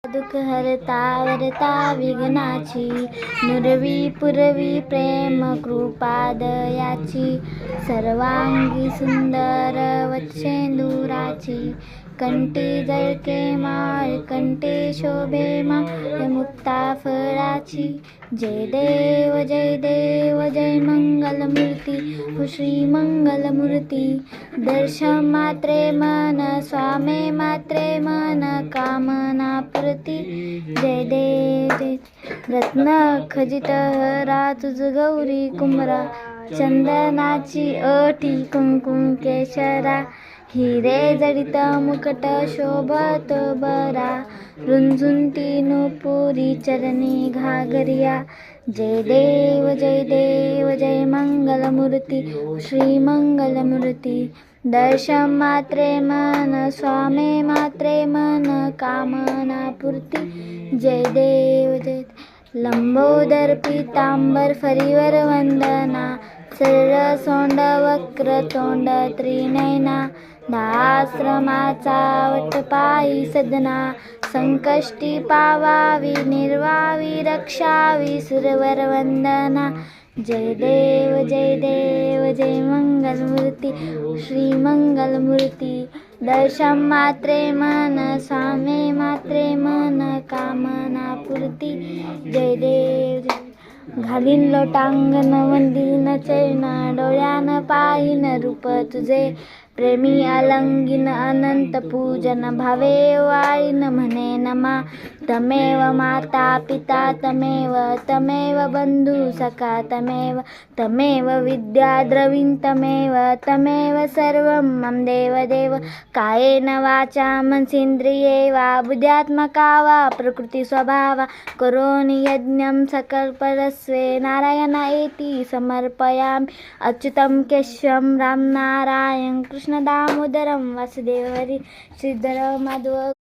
दुःख हरता वरता विघ्नाची, नुरवी पुरवी प्रेम कृपा दयाची, सर्वांगी सुंदर वत्सेंदुराची, कंठी जळके माळ कंठे शोभे माळ मुक्ता फळाची. जय देव जय मंगलमूर्ती श्री मंगलमूर्ती. दर्शन मात्रे मन स्वामे मात्रे मन कामना पूर्ती. जय देव रत्न खचित हरा तुझ गौरी कुमरा, चंदनाची ओठी कुंकुम केशरा, हिरे जडित मुकट शोभत बरा, रुंझुंती नुपुरी चरणी घागरिया. जय देव जय मंगलमूर्ती श्री मंगलमूर्ती. दर्शन मात्रे मन स्वामे मात्रे मन कामना पूर्ती. जय देव जय. लंबोदर पीतांबर फरीवर वंदना, सरळ सोंड वक्र तोंड त्रिनयना, दाश्रमाचा वटपायी सदना, संकष्टी पावावी निर्वावी रक्षावी सुरवर वंदना. जय देव जय मंगलमूर्ती श्री मंगलमूर्ती. दर्शन मात्रे मन स्वामे मात्रे मन कामना पूर्ती. जय देव जय. घालीन लोटांगण वंदीन चैन, डोळ्यान पाहिन रूप तुझे, प्रेमी आलंगिन अनंत पूजन, भावे वाळीन म्हणे नमा. तमेव माता पिता तमेव बंधू सखा तमेव विद्या द्रविण तमेव सर्वं मम देव. कायेन वाचा मनसेंद्रिये वा बुद्ध्यात्मका वा प्रकृती स्वभावा, करोमि यज्ञं सकलपरस्मै नारायणायेति समर्पयामि. अच्युतं केशवं राम नारायण कृष्ण दामोदरं वासुदेव हरी श्रीधर माधव.